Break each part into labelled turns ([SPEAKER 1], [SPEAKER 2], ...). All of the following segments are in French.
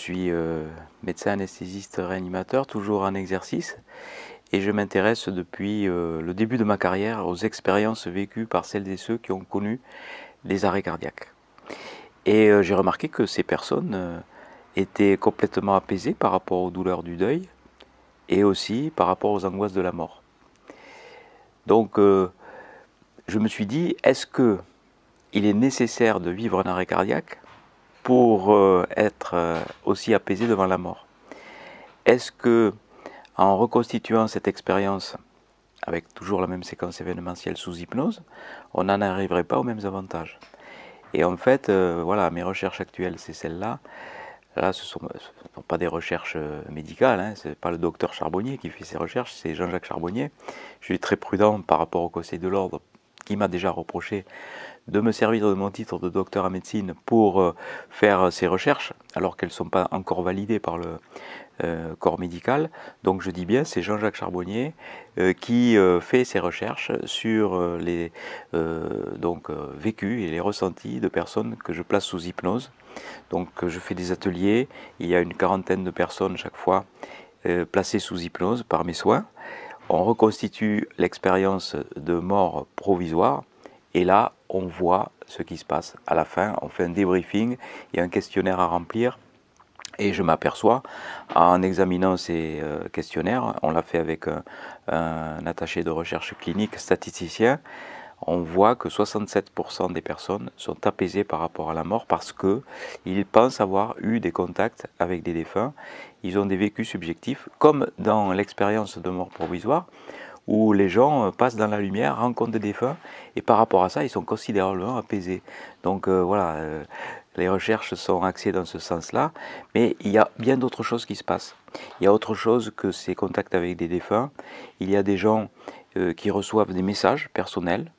[SPEAKER 1] suis médecin anesthésiste réanimateur, toujours en exercice, et je m'intéresse depuis le début de ma carrière aux expériences vécues par celles et ceux qui ont connu les arrêts cardiaques. Et j'ai remarqué que ces personnes étaient complètement apaisées par rapport aux douleurs du deuil et aussi par rapport aux angoisses de la mort. Donc je me suis dit, est-ce qu'il est nécessaire de vivre un arrêt cardiaque pour être aussi apaisé devant la mort? Est-ce que, en reconstituant cette expérience avec toujours la même séquence événementielle sous hypnose, on n'en arriverait pas aux mêmes avantages? Et en fait, voilà, mes recherches actuelles, c'est celles-là. Là, ce ne sont pas des recherches médicales, hein, ce n'est pas le docteur Charbonnier qui fait ces recherches, c'est Jean-Jacques Charbonnier. Je suis très prudent par rapport au Conseil de l'Ordre qui m'a déjà reproché de me servir de mon titre de docteur en médecine pour faire ces recherches, alors qu'elles ne sont pas encore validées par le corps médical. Donc je dis bien, c'est Jean-Jacques Charbonnier qui fait ces recherches sur les vécus et les ressentis de personnes que je place sous hypnose. Donc je fais des ateliers, il y a une quarantaine de personnes chaque fois placées sous hypnose par mes soins. On reconstitue l'expérience de mort provisoire et là on voit ce qui se passe. À la fin, on fait un débriefing, il y a un questionnaire à remplir et je m'aperçois en examinant ces questionnaires, on l'a fait avec un attaché de recherche clinique statisticien, on voit que 67% des personnes sont apaisées par rapport à la mort parce qu'ils pensent avoir eu des contacts avec des défunts. Ils ont des vécus subjectifs, comme dans l'expérience de mort provisoire, où les gens passent dans la lumière, rencontrent des défunts, et par rapport à ça, ils sont considérablement apaisés. Donc voilà, les recherches sont axées dans ce sens-là, mais il y a bien d'autres choses qui se passent. Il y a autre chose que ces contacts avec des défunts. Il y a des gens qui reçoivent des messages personnels,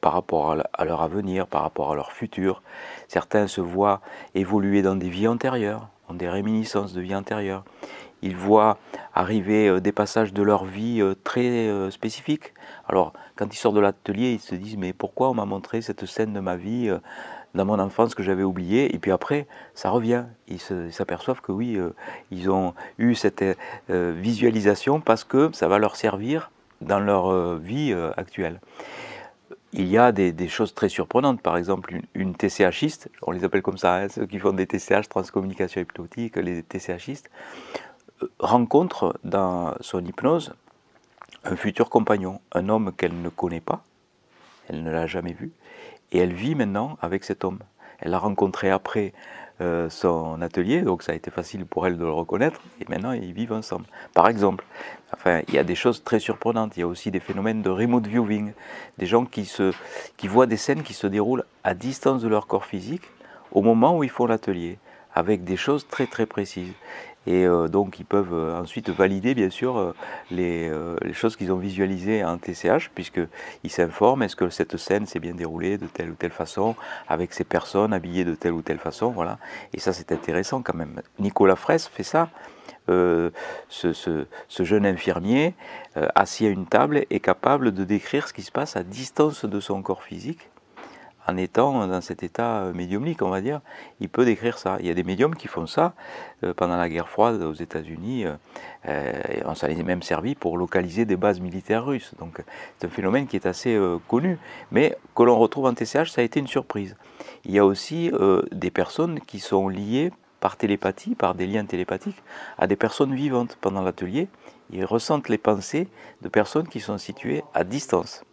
[SPEAKER 1] par rapport à leur avenir, par rapport à leur futur. Certains se voient évoluer dans des vies antérieures, ont des réminiscences de vies antérieures. Ils voient arriver des passages de leur vie très spécifiques. Alors, quand ils sortent de l'atelier, ils se disent « mais pourquoi on m'a montré cette scène de ma vie dans mon enfance que j'avais oubliée ?» Et puis après, ça revient. Ils s'aperçoivent que oui, ils ont eu cette visualisation parce que ça va leur servir dans leur vie actuelle. Il y a des choses très surprenantes, par exemple une TCHiste, on les appelle comme ça, hein, ceux qui font des TCH, transcommunication hypnotique, les TCHistes, rencontrent dans son hypnose un futur compagnon, un homme qu'elle ne connaît pas, elle ne l'a jamais vu, et elle vit maintenant avec cet homme. Elle l'a rencontré après son atelier, donc ça a été facile pour elle de le reconnaître, et maintenant ils vivent ensemble. Par exemple, enfin, il y a des choses très surprenantes, il y a aussi des phénomènes de remote viewing, des gens qui voient des scènes qui se déroulent à distance de leur corps physique au moment où ils font l'atelier, avec des choses très très précises. Et donc ils peuvent ensuite valider bien sûr les choses qu'ils ont visualisées en TCH, puisqu'ils s'informent, est-ce que cette scène s'est bien déroulée de telle ou telle façon, avec ces personnes habillées de telle ou telle façon, voilà. Et ça c'est intéressant quand même. Nicolas Fraisse fait ça, ce jeune infirmier assis à une table est capable de décrire ce qui se passe à distance de son corps physique, en étant dans cet état médiumnique, on va dire. Il peut décrire ça. Il y a des médiums qui font ça. Pendant la guerre froide aux États-Unis, on s'en est même servi pour localiser des bases militaires russes. Donc c'est un phénomène qui est assez connu, mais que l'on retrouve en TCH, ça a été une surprise. Il y a aussi des personnes qui sont liées par télépathie, par des liens télépathiques, à des personnes vivantes. Pendant l'atelier, ils ressentent les pensées de personnes qui sont situées à distance.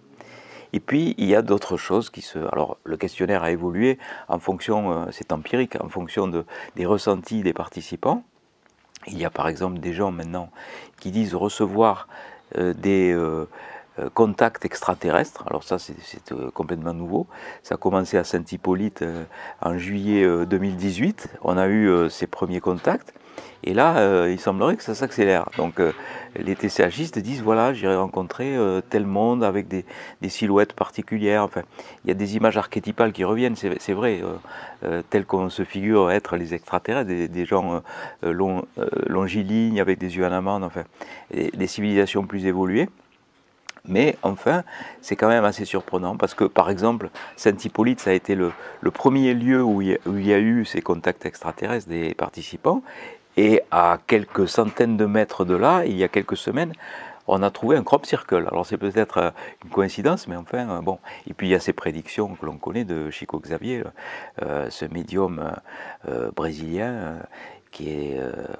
[SPEAKER 1] Et puis, il y a d'autres choses qui se... Alors, le questionnaire a évolué en fonction, c'est empirique, en fonction des ressentis des participants. Il y a par exemple des gens maintenant qui disent recevoir des contacts extraterrestres. Alors ça, c'est complètement nouveau. Ça a commencé à Saint-Hippolyte en juillet 2018. On a eu ces premiers contacts. Et là, il semblerait que ça s'accélère. Donc les TCHistes disent, voilà, j'irai rencontrer tel monde avec des silhouettes particulières. Enfin, il y a des images archétypales qui reviennent, c'est vrai, telles qu'on se figure être les extraterrestres, des gens longilignes avec des yeux en amande, enfin, des civilisations plus évoluées. Mais enfin, c'est quand même assez surprenant parce que, par exemple, Saint-Hippolyte, ça a été le premier lieu où il y a eu ces contacts extraterrestres des participants. Et à quelques centaines de mètres de là, il y a quelques semaines, on a trouvé un crop circle. Alors c'est peut-être une coïncidence, mais enfin, bon. Et puis il y a ces prédictions que l'on connaît de Chico Xavier, ce médium brésilien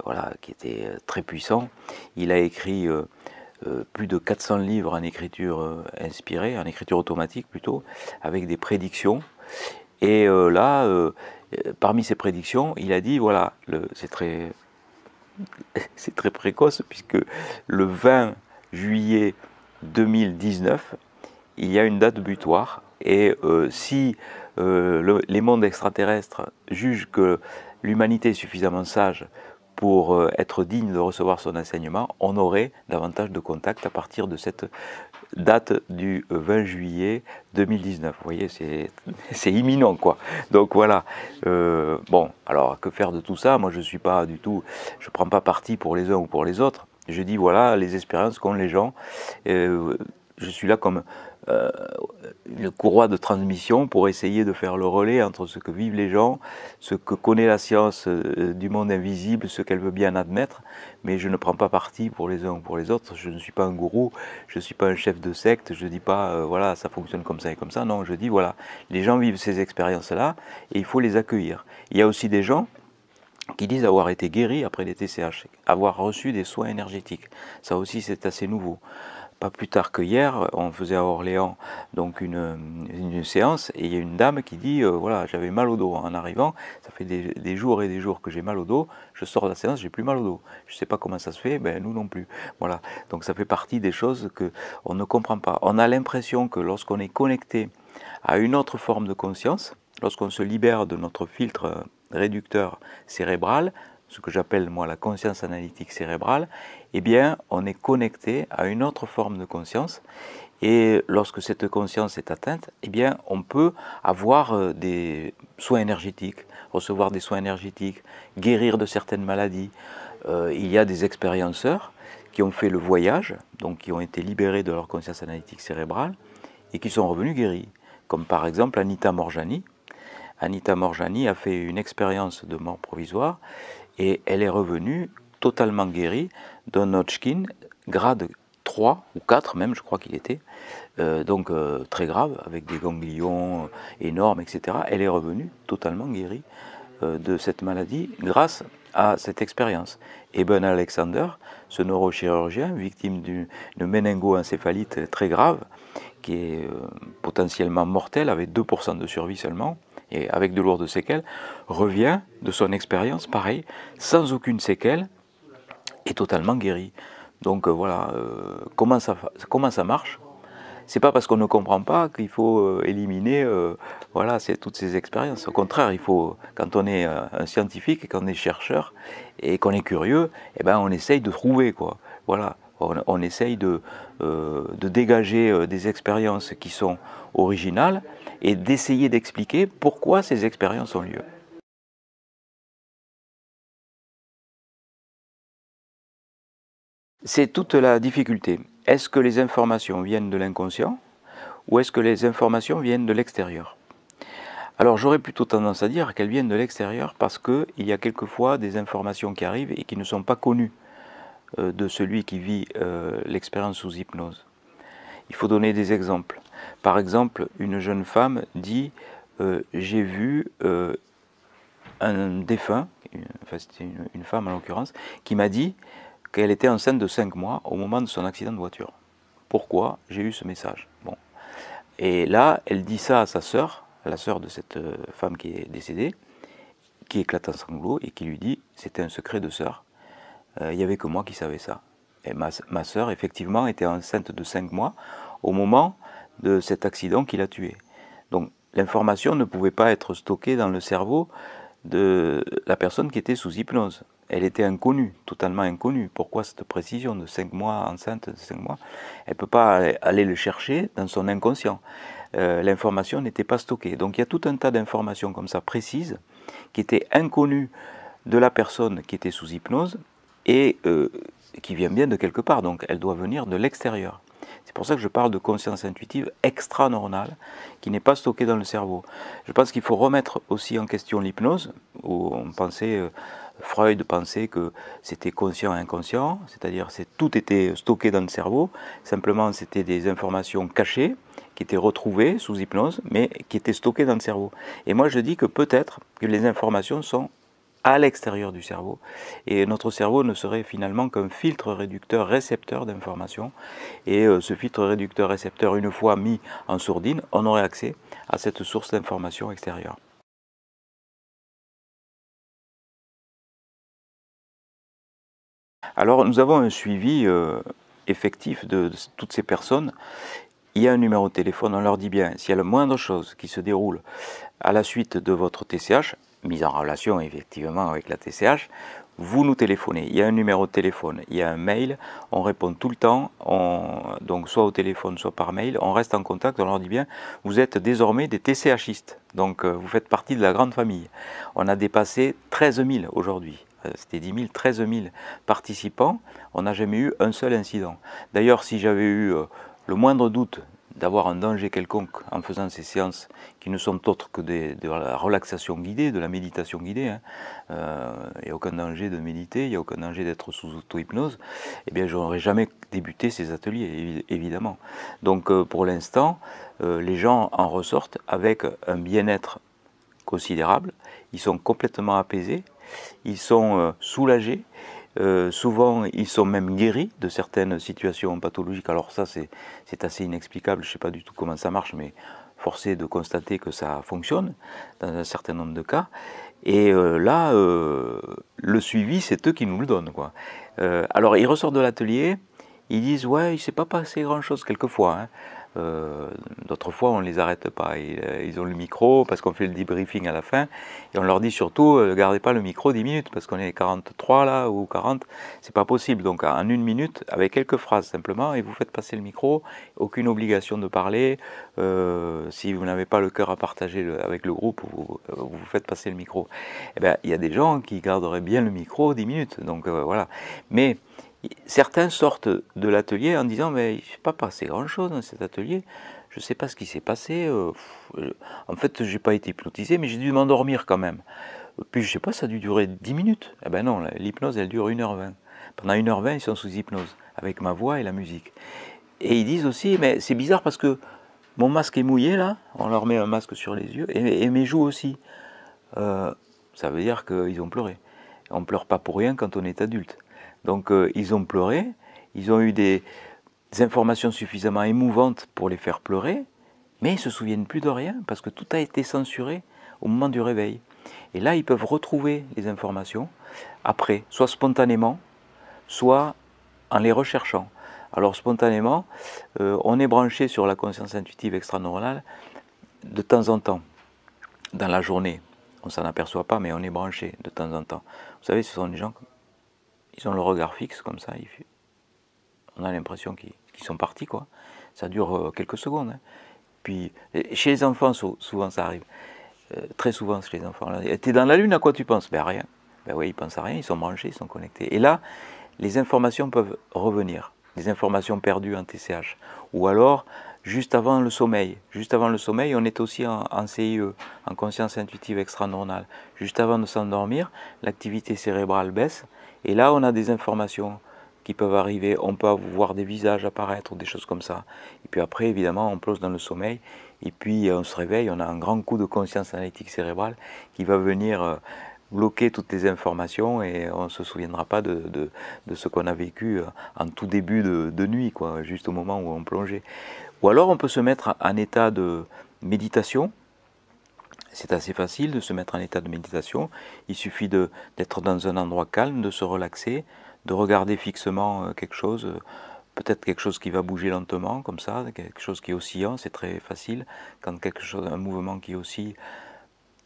[SPEAKER 1] voilà, qui était très puissant. Il a écrit plus de 400 livres en écriture inspirée, en écriture automatique plutôt, avec des prédictions. Et là, parmi ces prédictions, il a dit, voilà, c'est très précoce, puisque le 20 juillet 2019, il y a une date butoir. Et si les mondes extraterrestres jugent que l'humanité est suffisamment sage pour être digne de recevoir son enseignement, on aurait davantage de contacts à partir de cette date du 20 juillet 2019. Vous voyez, c'est imminent, quoi. Donc voilà. Bon, alors que faire de tout ça? Moi, je suis pas du tout, je prends pas parti pour les uns ou pour les autres. Je dis voilà les expériences qu'ont les gens. Je suis là comme une courroie de transmission pour essayer de faire le relais entre ce que vivent les gens, ce que connaît la science du monde invisible, ce qu'elle veut bien admettre, mais je ne prends pas parti pour les uns ou pour les autres. Je ne suis pas un gourou, je ne suis pas un chef de secte, je ne dis pas voilà, ça fonctionne comme ça et comme ça. Non, je dis voilà, les gens vivent ces expériences-là et il faut les accueillir. Il y a aussi des gens qui disent avoir été guéris après des TCH, avoir reçu des soins énergétiques. Ça aussi, c'est assez nouveau. Pas plus tard que hier, on faisait à Orléans donc une séance et il y a une dame qui dit voilà, j'avais mal au dos en arrivant, ça fait des jours et des jours que j'ai mal au dos, je sors de la séance, j'ai plus mal au dos. Je ne sais pas comment ça se fait, ben nous non plus. Voilà, donc ça fait partie des choses que on ne comprend pas. On a l'impression que lorsqu'on est connecté à une autre forme de conscience, lorsqu'on se libère de notre filtre réducteur cérébral, ce que j'appelle moi la conscience analytique cérébrale, eh bien on est connecté à une autre forme de conscience et lorsque cette conscience est atteinte, eh bien on peut avoir des soins énergétiques, recevoir des soins énergétiques, guérir de certaines maladies. Il y a des expérienceurs qui ont fait le voyage, donc qui ont été libérés de leur conscience analytique cérébrale et qui sont revenus guéris, comme par exemple Anita Morjani. Anita Morjani a fait une expérience de mort provisoire et elle est revenue totalement guérie d'un Hodgkin, grade 3 ou 4 même, je crois qu'il était, donc très grave, avec des ganglions énormes, etc. Elle est revenue totalement guérie de cette maladie grâce à cette expérience. Et Ben Alexander, ce neurochirurgien, victime d'une méningo-encéphalite très grave, qui est potentiellement mortelle, avec 2% de survie seulement, et avec de lourdes séquelles, revient de son expérience, pareil, sans aucune séquelle, et totalement guéri. Donc voilà, comment ça marche? C'est pas parce qu'on ne comprend pas qu'il faut éliminer voilà, toutes ces expériences. Au contraire, il faut, quand on est un scientifique, quand on est chercheur et qu'on est curieux, eh ben, on essaye de trouver, quoi. Voilà, on essaye de dégager des expériences qui sont originales et d'essayer d'expliquer pourquoi ces expériences ont lieu. C'est toute la difficulté. Est-ce que les informations viennent de l'inconscient ou est-ce que les informations viennent de l'extérieur? Alors j'aurais plutôt tendance à dire qu'elles viennent de l'extérieur parce qu'il y a quelquefois des informations qui arrivent et qui ne sont pas connues de celui qui vit l'expérience sous hypnose. Il faut donner des exemples. Par exemple, une jeune femme dit j'ai vu un défunt, enfin c'était une femme en l'occurrence, qui m'a dit qu'elle était enceinte de 5 mois au moment de son accident de voiture. Pourquoi j'ai eu ce message? Bon. Et là, elle dit ça à sa sœur, la sœur de cette femme qui est décédée, qui éclate en sanglots et qui lui dit c'était un secret de sœur. Il n'y avait que moi qui savais ça. Et ma sœur, effectivement, était enceinte de 5 mois au moment de cet accident qui l'a tuée. Donc l'information ne pouvait pas être stockée dans le cerveau de la personne qui était sous hypnose. Elle était inconnue, totalement inconnue. Pourquoi cette précision de 5 mois, enceinte de 5 mois? Elle ne peut pas aller le chercher dans son inconscient. L'information n'était pas stockée. Donc il y a tout un tas d'informations comme ça précises qui étaient inconnues de la personne qui était sous hypnose et qui vient bien de quelque part. Donc elle doit venir de l'extérieur. C'est pour ça que je parle de conscience intuitive extraneuronale qui n'est pas stockée dans le cerveau. Je pense qu'il faut remettre aussi en question l'hypnose, où on pensait, Freud pensait que c'était conscient et inconscient, c'est-à-dire que tout était stocké dans le cerveau, simplement c'était des informations cachées qui étaient retrouvées sous hypnose, mais qui étaient stockées dans le cerveau. Et moi je dis que peut-être que les informations sont à l'extérieur du cerveau, et notre cerveau ne serait finalement qu'un filtre réducteur récepteur d'informations, et ce filtre réducteur récepteur, une fois mis en sourdine, on aurait accès à cette source d'informations extérieure. Alors nous avons un suivi effectif de toutes ces personnes. Il y a un numéro de téléphone, on leur dit bien, s'il y a la moindre chose qui se déroule à la suite de votre TCH, mise en relation effectivement avec la TCH, vous nous téléphonez. Il y a un numéro de téléphone, il y a un mail, on répond tout le temps, donc soit au téléphone, soit par mail, on reste en contact, on leur dit bien, vous êtes désormais des TCHistes, donc vous faites partie de la grande famille. On a dépassé 13 000 aujourd'hui. C'était 10 000, 13 000 participants, on n'a jamais eu un seul incident. D'ailleurs, si j'avais eu le moindre doute d'avoir un danger quelconque en faisant ces séances qui ne sont autres que de la relaxation guidée, de la méditation guidée, hein. Il n'y a aucun danger de méditer, il n'y a aucun danger d'être sous auto-hypnose, eh bien je n'aurais jamais débuté ces ateliers, évidemment. Donc pour l'instant, les gens en ressortent avec un bien-être considérable, ils sont complètement apaisés, ils sont soulagés, souvent ils sont même guéris de certaines situations pathologiques. Alors ça c'est assez inexplicable, je ne sais pas du tout comment ça marche, mais forcé de constater que ça fonctionne dans un certain nombre de cas. Et là, le suivi, c'est eux qui nous le donnent, quoi. Alors ils ressortent de l'atelier, ils disent ouais, il ne s'est pas passé grand-chose quelquefois, hein. D'autres fois, on ne les arrête pas. Ils ont le micro parce qu'on fait le debriefing à la fin. Et on leur dit surtout, ne gardez pas le micro 10 minutes parce qu'on est 43 là ou 40. C'est pas possible. Donc en une minute, avec quelques phrases simplement, et vous faites passer le micro. Aucune obligation de parler. Si vous n'avez pas le cœur à partager avec le groupe, vous faites passer le micro. Eh bien, il y a des gens qui garderaient bien le micro 10 minutes. Donc voilà. Mais certains sortent de l'atelier en disant mais il ne s'est pas passé grand chose dans cet atelier, je ne sais pas ce qui s'est passé, en fait je n'ai pas été hypnotisé mais j'ai dû m'endormir quand même. Puis je ne sais pas, ça a dû durer 10 minutes. Eh ben non, l'hypnose elle dure 1h20. Pendant 1h20 ils sont sous hypnose, avec ma voix et la musique. Et ils disent aussi, mais c'est bizarre parce que mon masque est mouillé là, on leur met un masque sur les yeux, et mes joues aussi. Ça veut dire qu'ils ont pleuré. On ne pleure pas pour rien quand on est adulte. Donc ils ont pleuré, ils ont eu des informations suffisamment émouvantes pour les faire pleurer, mais ils ne se souviennent plus de rien parce que tout a été censuré au moment du réveil. Et là, ils peuvent retrouver les informations après, soit spontanément, soit en les recherchant. Alors spontanément, on est branché sur la conscience intuitive extraneuronale de temps en temps, dans la journée. On ne s'en aperçoit pas, mais on est branché de temps en temps. Vous savez, ce sont des gens, ils ont le regard fixe comme ça, on a l'impression qu'ils sont partis, quoi. Ça dure quelques secondes. Hein. Puis, chez les enfants, souvent ça arrive. Très souvent chez les enfants. T'es dans la lune, à quoi tu penses? Ben rien. Ben oui, ils pensent à rien, ils sont branchés, ils sont connectés. Et là, les informations peuvent revenir. Les informations perdues en TCH. Ou alors, juste avant le sommeil. Juste avant le sommeil, on est aussi en CIE, en conscience intuitive extraneuronale. Juste avant de s'endormir, l'activité cérébrale baisse. Et là, on a des informations qui peuvent arriver. On peut voir des visages apparaître ou des choses comme ça. Et puis après, évidemment, on plonge dans le sommeil. Et puis, on se réveille, on a un grand coup de conscience analytique cérébrale qui va venir bloquer toutes les informations et on ne se souviendra pas de ce qu'on a vécu en tout début de nuit, quoi, juste au moment où on plongeait. Ou alors on peut se mettre en état de méditation. C'est assez facile de se mettre en état de méditation. Il suffit d'être dans un endroit calme, de se relaxer, de regarder fixement quelque chose, peut-être quelque chose qui va bouger lentement, comme ça, quelque chose qui est oscillant, c'est très facile. Quand un mouvement qui oscille,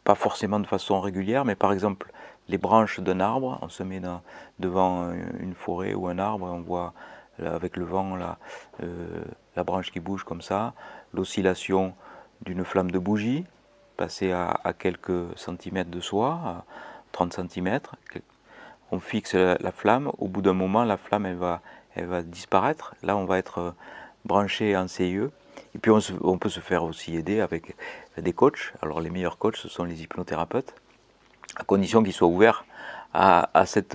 [SPEAKER 1] pas forcément de façon régulière, mais par exemple les branches d'un arbre, on se met devant une forêt ou un arbre, et on voit avec le vent la branche qui bouge comme ça, l'oscillation d'une flamme de bougie, passée à quelques centimètres de soi, à 30 centimètres, on fixe la flamme, au bout d'un moment la flamme elle va disparaître, là on va être branché en CIE. Et puis on peut se faire aussi aider avec des coachs. Alors les meilleurs coachs, ce sont les hypnothérapeutes, à condition qu'ils soient ouverts à cette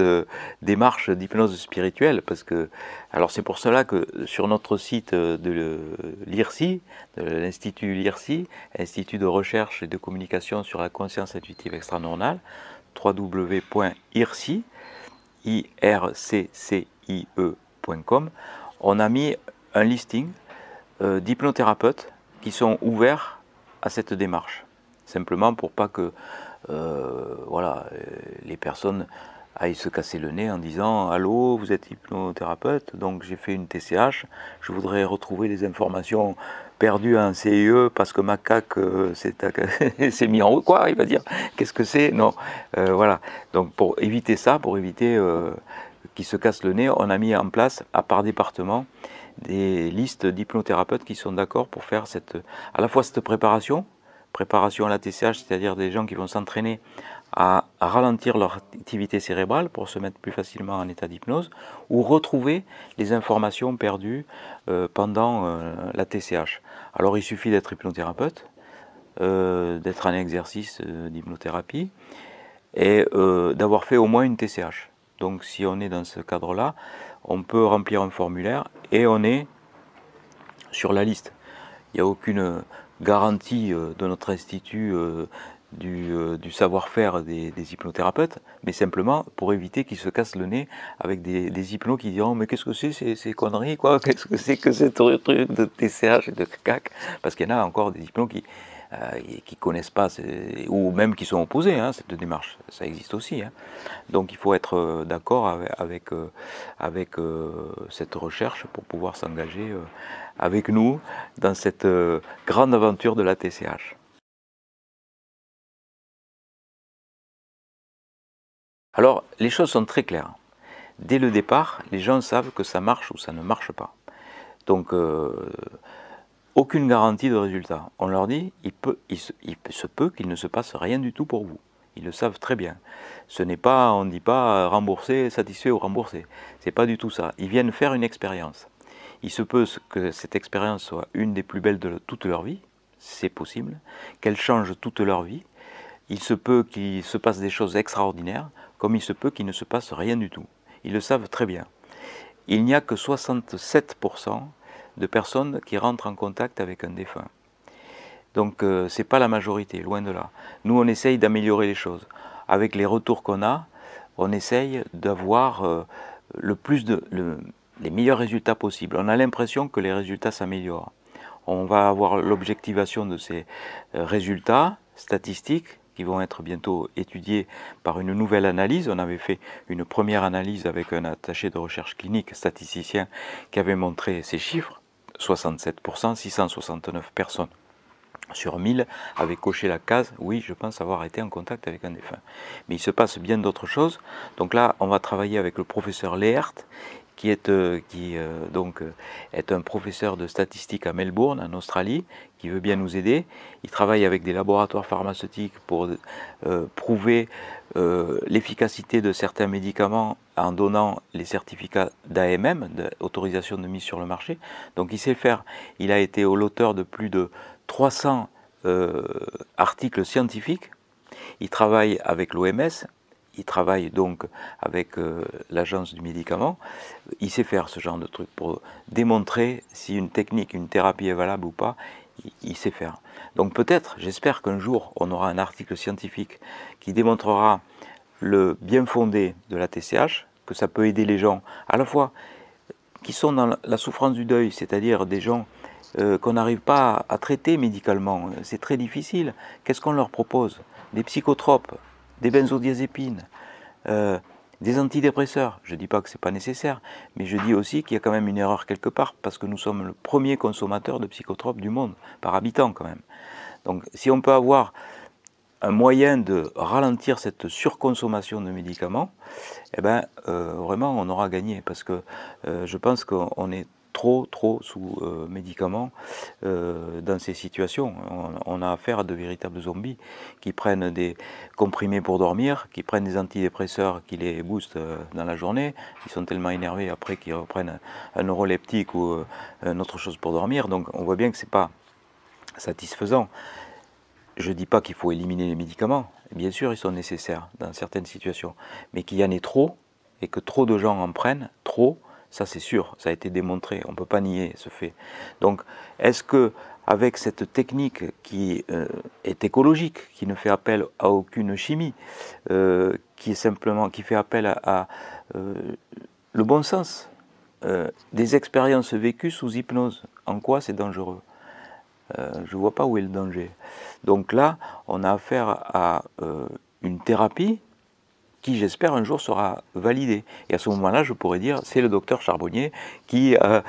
[SPEAKER 1] démarche d'hypnose spirituelle, parce que, alors c'est pour cela que sur notre site de l'IRSI, de l'Institut l'IRSI, Institut de recherche et de communication sur la conscience intuitive extranormale, www.irccie.com, on a mis un listing d'hypnothérapeutes qui sont ouverts à cette démarche, simplement pour pas que voilà, les personnes aillent se casser le nez en disant « Allô, vous êtes hypnothérapeute, donc j'ai fait une TCH, je voudrais retrouver des informations perdues en CIE parce que ma CAC s'est mis en haut. » Quoi, il va dire « Qu'est-ce que c'est ?» Non, voilà. Donc pour éviter ça, pour éviter qu'ils se cassent le nez, on a mis en place, à part département, des listes d'hypnothérapeutes qui sont d'accord pour faire à la fois cette préparation à la TCH, c'est-à-dire des gens qui vont s'entraîner à ralentir leur activité cérébrale pour se mettre plus facilement en état d'hypnose, ou retrouver les informations perdues pendant la TCH. Alors il suffit d'être hypnothérapeute, d'être en exercice d'hypnothérapie, et d'avoir fait au moins une TCH. Donc si on est dans ce cadre-là, on peut remplir un formulaire et on est sur la liste. Il n'y a aucune garantie de notre institut du savoir-faire des hypnothérapeutes, mais simplement pour éviter qu'ils se cassent le nez avec des hypnos qui diront « mais qu'est-ce que c'est ces conneries, quoi, qu'est-ce que c'est que ce truc de TCH et de CAC ?» Parce qu'il y en a encore des hypnos qui connaissent pas, ou même qui sont opposés à cette démarche, ça existe aussi. Hein. Donc il faut être d'accord avec cette recherche pour pouvoir s'engager avec nous dans cette grande aventure de la TCH. Alors les choses sont très claires. Dès le départ, les gens savent que ça marche ou ça ne marche pas. Donc aucune garantie de résultat. On leur dit, il se peut qu'il ne se passe rien du tout pour vous. Ils le savent très bien. Ce n'est pas, on ne dit pas rembourser, satisfait ou remboursé. C'est pas du tout ça. Ils viennent faire une expérience. Il se peut que cette expérience soit une des plus belles de toute leur vie. C'est possible. Qu'elle change toute leur vie. Il se peut qu'il se passe des choses extraordinaires, comme il se peut qu'il ne se passe rien du tout. Ils le savent très bien. Il n'y a que 67% de personnes qui rentrent en contact avec un défunt. Donc ce n'est pas la majorité, loin de là. Nous, on essaye d'améliorer les choses. Avec les retours qu'on a, on essaye d'avoir les meilleurs résultats possibles. On a l'impression que les résultats s'améliorent. On va avoir l'objectivation de ces résultats statistiques qui vont être bientôt étudiés par une nouvelle analyse. On avait fait une première analyse avec un attaché de recherche clinique statisticien qui avait montré ces chiffres. 67%, 669 personnes sur 1000 avaient coché la case « Oui, je pense avoir été en contact avec un défunt ». Mais il se passe bien d'autres choses. Donc là, on va travailler avec le professeur Leert, qui est un professeur de statistique à Melbourne, en Australie, qui veut bien nous aider. Il travaille avec des laboratoires pharmaceutiques pour prouver l'efficacité de certains médicaments en donnant les certificats d'AMM, d'autorisation de mise sur le marché. Donc il sait faire. Il a été l'auteur de plus de 300 articles scientifiques. Il travaille avec l'OMS. Il travaille donc avec l'agence du médicament. Il sait faire ce genre de truc pour démontrer si une technique, une thérapie est valable ou pas. Il sait faire. Donc peut-être, j'espère qu'un jour, on aura un article scientifique qui démontrera le bien fondé de la TCH, que ça peut aider les gens, à la fois qui sont dans la souffrance du deuil, c'est-à-dire des gens qu'on n'arrive pas à traiter médicalement. C'est très difficile. Qu'est-ce qu'on leur propose? Des psychotropes, des benzodiazépines, des antidépresseurs. Je ne dis pas que ce n'est pas nécessaire, mais je dis aussi qu'il y a quand même une erreur quelque part, parce que nous sommes le premier consommateur de psychotropes du monde, par habitant quand même. Donc si on peut avoir un moyen de ralentir cette surconsommation de médicaments, eh ben, vraiment on aura gagné, parce que je pense qu'on est trop sous médicaments dans ces situations. On a affaire à de véritables zombies qui prennent des comprimés pour dormir, qui prennent des antidépresseurs qui les boostent dans la journée. Ils sont tellement énervés après qu'ils reprennent un neuroleptique ou une autre chose pour dormir. Donc on voit bien que c'est pas satisfaisant. Je ne dis pas qu'il faut éliminer les médicaments. Bien sûr, ils sont nécessaires dans certaines situations. Mais qu'il y en ait trop, et que trop de gens en prennent, trop, ça c'est sûr, ça a été démontré. On ne peut pas nier ce fait. Donc, est-ce que avec cette technique qui est écologique, qui ne fait appel à aucune chimie, qui fait appel à le bon sens, des expériences vécues sous hypnose, en quoi c'est dangereux? Je ne vois pas où est le danger. Donc là, on a affaire à une thérapie qui, j'espère, un jour sera validée. Et à ce moment-là, je pourrais dire, c'est le docteur Charbonnier qui a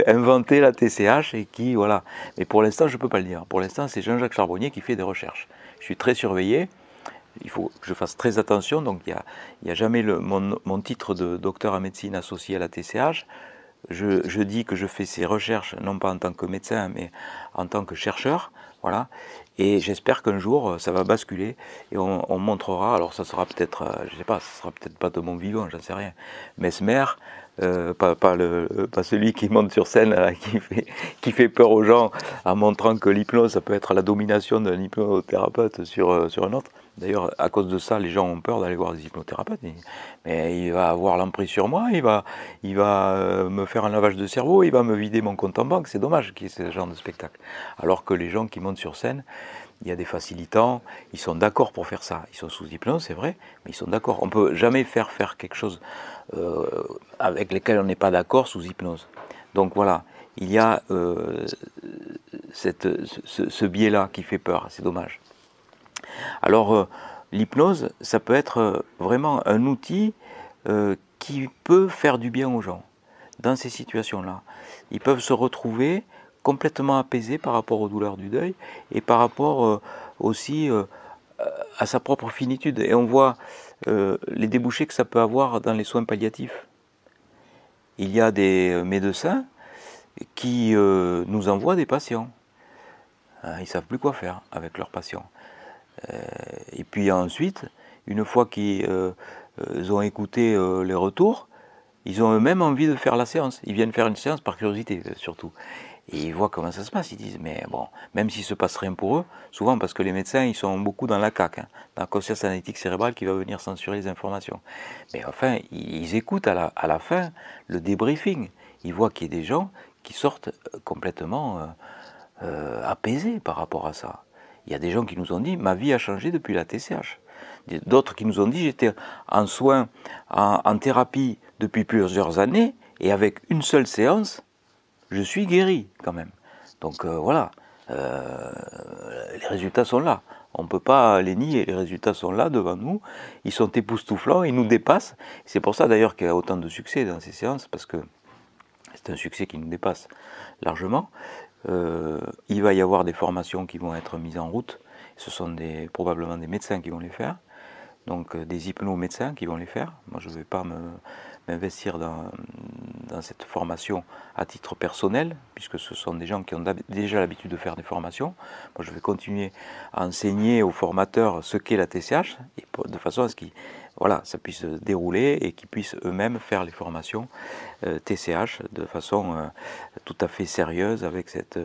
[SPEAKER 1] inventé la TCH et qui, voilà. Mais pour l'instant, je ne peux pas le dire. Pour l'instant, c'est Jean-Jacques Charbonnier qui fait des recherches. Je suis très surveillé. Il faut que je fasse très attention. Donc, il n'y a jamais mon titre de docteur en médecine associé à la TCH. Je dis que je fais ces recherches, non pas en tant que médecin, mais en tant que chercheur, voilà. Et j'espère qu'un jour, ça va basculer et on montrera, alors ça sera peut-être, je sais pas, ça sera peut-être pas de mon vivant, j'en sais rien. Mesmer, pas celui qui monte sur scène, qui fait peur aux gens en montrant que l'hypnose, ça peut être la domination d'un hypnothérapeute sur un autre. D'ailleurs, à cause de ça, les gens ont peur d'aller voir des hypnothérapeutes. Mais il va avoir l'emprise sur moi, il va me faire un lavage de cerveau, il va me vider mon compte en banque. C'est dommage qu'il y ait ce genre de spectacle. Alors que les gens qui montent sur scène, il y a des facilitants, ils sont d'accord pour faire ça. Ils sont sous hypnose, c'est vrai, mais ils sont d'accord. On ne peut jamais faire quelque chose avec lequel on n'est pas d'accord sous hypnose. Donc voilà, il y a ce biais-là qui fait peur, c'est dommage. Alors, l'hypnose, ça peut être vraiment un outil qui peut faire du bien aux gens dans ces situations-là. Ils peuvent se retrouver complètement apaisés par rapport aux douleurs du deuil et par rapport aussi à sa propre finitude. Et on voit les débouchés que ça peut avoir dans les soins palliatifs. Il y a des médecins qui nous envoient des patients. Ils ne savent plus quoi faire avec leurs patients. Et puis ensuite, une fois qu'ils ont écouté les retours, ils ont eux-mêmes envie de faire la séance. Ils viennent faire une séance par curiosité surtout. Et ils voient comment ça se passe. Ils disent, mais bon, même s'il ne se passe rien pour eux, souvent parce que les médecins, ils sont beaucoup dans la CAC, dans la conscience analytique cérébrale qui va venir censurer les informations. Mais enfin, ils écoutent à la fin le débriefing. Ils voient qu'il y a des gens qui sortent complètement apaisés par rapport à ça. Il y a des gens qui nous ont dit, ma vie a changé depuis la TCH. D'autres qui nous ont dit, j'étais en soins, en thérapie depuis plusieurs années, et avec une seule séance, je suis guéri quand même. Donc voilà, les résultats sont là. On ne peut pas les nier, les résultats sont là devant nous, ils sont époustouflants, ils nous dépassent. C'est pour ça d'ailleurs qu'il y a autant de succès dans ces séances, parce que c'est un succès qui nous dépasse largement. Il va y avoir des formations qui vont être mises en route. Ce sont probablement des médecins qui vont les faire, donc des hypnomédecins qui vont les faire. Moi, je ne vais pas m'investir dans cette formation à titre personnel, puisque ce sont des gens qui ont déjà l'habitude de faire des formations. Moi, je vais continuer à enseigner aux formateurs ce qu'est la TCH, de façon à ce qu'ils ça puisse dérouler et qu'ils puissent eux-mêmes faire les formations TCH de façon tout à fait sérieuse, avec cette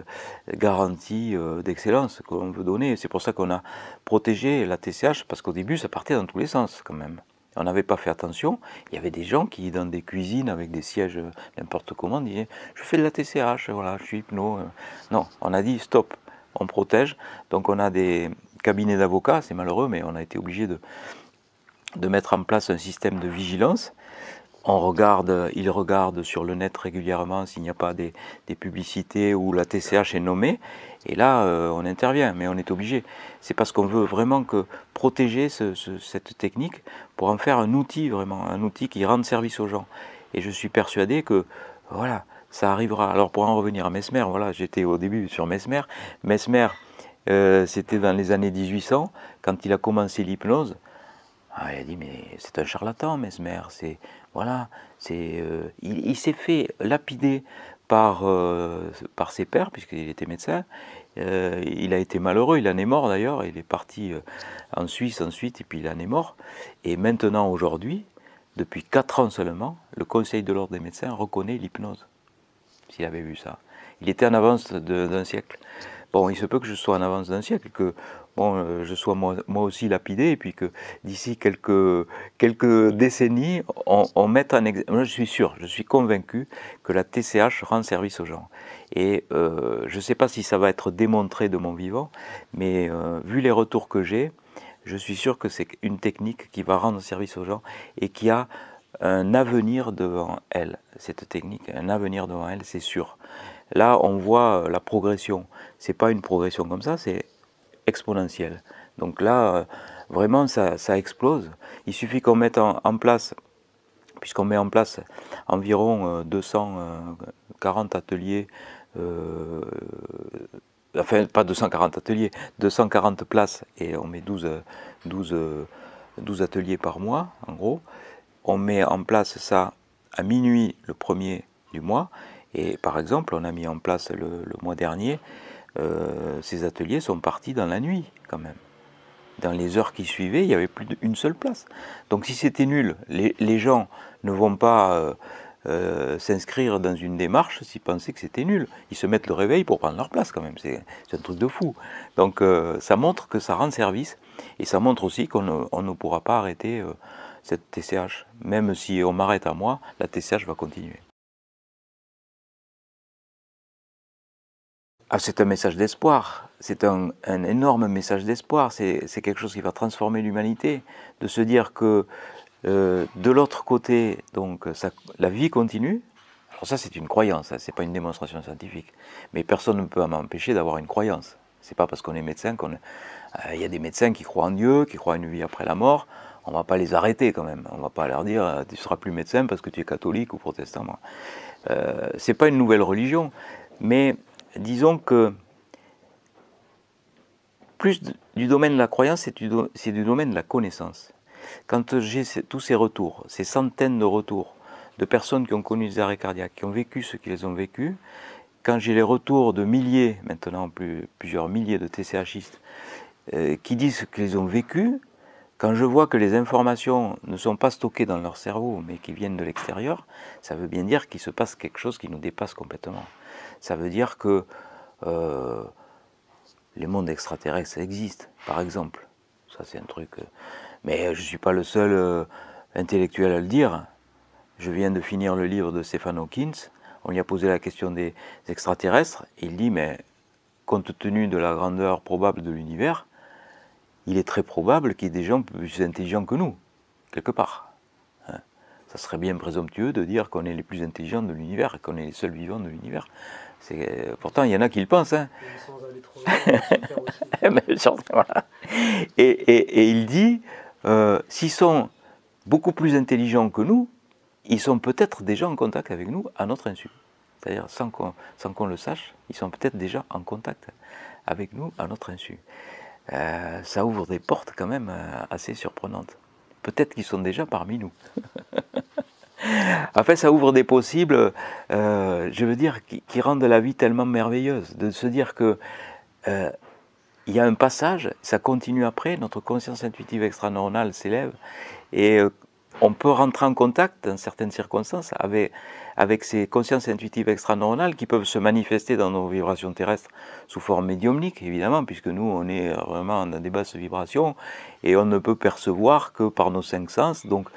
[SPEAKER 1] garantie d'excellence qu'on veut donner. C'est pour ça qu'on a protégé la TCH, parce qu'au début, ça partait dans tous les sens quand même. On n'avait pas fait attention. Il y avait des gens qui, dans des cuisines avec des sièges n'importe comment, disaient « je fais de la TCH, voilà, je suis hypno ». Non, on a dit « stop ». On protège. Donc on a des cabinets d'avocats, c'est malheureux, mais on a été obligé de mettre en place un système de vigilance. Ils regardent sur le net régulièrement s'il n'y a pas des publicités où la TCH est nommée. Et là, on intervient, mais on est obligé. C'est parce qu'on veut vraiment protéger cette technique pour en faire un outil, vraiment, un outil qui rende service aux gens. Et je suis persuadé que, voilà, ça arrivera. Alors pour en revenir à Mesmer, voilà, j'étais au début sur Mesmer. Mesmer, c'était dans les années 1800, quand il a commencé l'hypnose. Il a dit, mais c'est un charlatan, Mesmer. Il s'est fait lapider par ses pairs, puisqu'il était médecin. Il a été malheureux, il en est mort d'ailleurs, il est parti en Suisse ensuite, et puis il en est mort. Et maintenant, aujourd'hui, depuis 4 ans seulement, le Conseil de l'Ordre des médecins reconnaît l'hypnose, s'il avait vu ça. Il était en avance d'un siècle. Bon, il se peut que je sois en avance d'un siècle, que bon, je sois moi aussi lapidé, et puis que d'ici quelques décennies, on mette en exemple. Moi, je suis sûr, je suis convaincu que la TCH rend service aux gens. Et je ne sais pas si ça va être démontré de mon vivant, mais vu les retours que j'ai, je suis sûr que c'est une technique qui va rendre service aux gens et qui a un avenir devant elle. Cette technique, un avenir devant elle, c'est sûr. Là, on voit la progression. C'est pas une progression comme ça, c'est exponentiel. Donc là, vraiment, ça explose. Il suffit qu'on mette en place, puisqu'on met en place environ 240 ateliers, enfin pas 240 ateliers, 240 places, et on met 12 ateliers par mois, en gros. On met en place ça à minuit le premier du mois. Et par exemple, on a mis en place le mois dernier, ces ateliers sont partis dans la nuit quand même. Dans les heures qui suivaient, il n'y avait plus d'une seule place. Donc si c'était nul, les gens ne vont pas s'inscrire dans une démarche s'ils pensaient que c'était nul. Ils se mettent le réveil pour prendre leur place quand même. C'est un truc de fou. Donc ça montre que ça rend service, et ça montre aussi qu'on ne pourra pas arrêter cette TCH. Même si on m'arrête à moi, la TCH va continuer. Ah, c'est un message d'espoir, c'est un énorme message d'espoir, c'est quelque chose qui va transformer l'humanité, de se dire que de l'autre côté, donc, la vie continue. Alors ça, c'est une croyance, c'est pas une démonstration scientifique, mais personne ne peut m'empêcher d'avoir une croyance. C'est pas parce qu'on est médecin qu'on... Il y a des médecins qui croient en Dieu, qui croient en une vie après la mort. On va pas les arrêter quand même, on va pas leur dire tu seras plus médecin parce que tu es catholique ou protestant. C'est pas une nouvelle religion, mais disons que plus du domaine de la croyance, c'est du domaine de la connaissance. Quand j'ai tous ces retours, ces centaines de retours de personnes qui ont connu des arrêts cardiaques, qui ont vécu ce qu'ils ont vécu, quand j'ai les retours de milliers, maintenant plusieurs milliers de TCHistes, qui disent qu'ils ont vécu, quand je vois que les informations ne sont pas stockées dans leur cerveau, mais qui viennent de l'extérieur, ça veut bien dire qu'il se passe quelque chose qui nous dépasse complètement. Ça veut dire que les mondes extraterrestres existent, par exemple. Ça, c'est un truc... mais je ne suis pas le seul intellectuel à le dire. Je viens de finir le livre de Stephen Hawking. On lui a posé la question des extraterrestres. Et il dit, mais compte tenu de la grandeur probable de l'univers, il est très probable qu'il y ait des gens plus intelligents que nous, quelque part. Ça serait bien présomptueux de dire qu'on est les plus intelligents de l'univers et qu'on est les seuls vivants de l'univers. Pourtant, il y en a qui le pensent. Hein.
[SPEAKER 2] Sans aller trop loin, aussi.
[SPEAKER 1] Voilà. Et il dit, s'ils sont beaucoup plus intelligents que nous, ils sont peut-être déjà en contact avec nous à notre insu. C'est-à-dire, sans qu'on le sache, ils sont peut-être déjà en contact avec nous à notre insu. Ça ouvre des portes quand même assez surprenantes. Peut-être qu'ils sont déjà parmi nous. En fait, ça ouvre des possibles, je veux dire, qui rendent la vie tellement merveilleuse. De se dire que il y a un passage, ça continue après, notre conscience intuitive extraneuronale s'élève, et on peut rentrer en contact, dans certaines circonstances, avec ces consciences intuitives extraneuronales qui peuvent se manifester dans nos vibrations terrestres sous forme médiumnique, évidemment, puisque nous, on est vraiment dans des basses vibrations, et on ne peut percevoir que par nos 5 sens. Donc,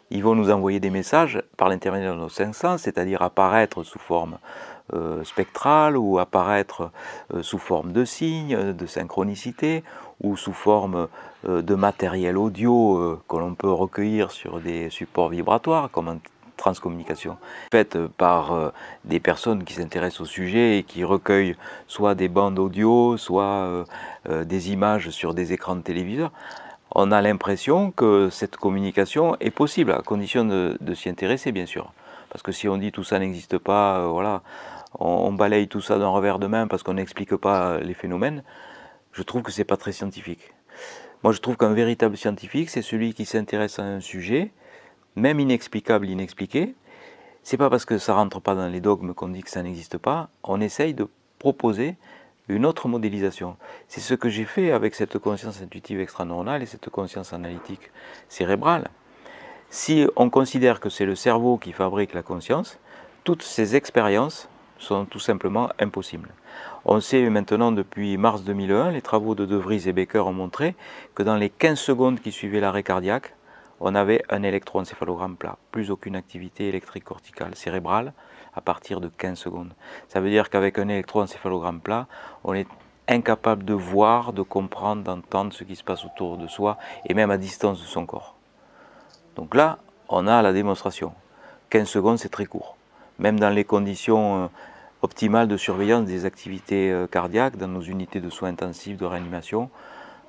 [SPEAKER 1] ils vont nous envoyer des messages par l'intermédiaire de nos 5 sens, c'est-à-dire apparaître sous forme spectrale, ou apparaître sous forme de signes, de synchronicité, ou sous forme de matériel audio que l'on peut recueillir sur des supports vibratoires, comme en transcommunication, faite par des personnes qui s'intéressent au sujet et qui recueillent soit des bandes audio, soit des images sur des écrans de téléviseurs. On a l'impression que cette communication est possible, à condition de s'y intéresser, bien sûr. Parce que si on dit tout ça n'existe pas, voilà, on balaye tout ça d'un revers de main parce qu'on n'explique pas les phénomènes, je trouve que c'est pas très scientifique. Moi, je trouve qu'un véritable scientifique, c'est celui qui s'intéresse à un sujet, même inexplicable, inexpliqué, c'est pas parce que ça rentre pas dans les dogmes qu'on dit que ça n'existe pas. On essaye de proposer une autre modélisation. C'est ce que j'ai fait avec cette conscience intuitive extraneuronale et cette conscience analytique cérébrale. Si on considère que c'est le cerveau qui fabrique la conscience, toutes ces expériences sont tout simplement impossibles. On sait maintenant depuis mars 2001, les travaux de De Vries et Baker ont montré que dans les 15 secondes qui suivaient l'arrêt cardiaque, on avait un électroencéphalogramme plat, plus aucune activité électrique corticale cérébrale à partir de 15 secondes. Ça veut dire qu'avec un électroencéphalogramme plat, on est incapable de voir, de comprendre, d'entendre ce qui se passe autour de soi et même à distance de son corps. Donc là, on a la démonstration. 15 secondes, c'est très court. Même dans les conditions optimales de surveillance des activités cardiaques, dans nos unités de soins intensifs, de réanimation,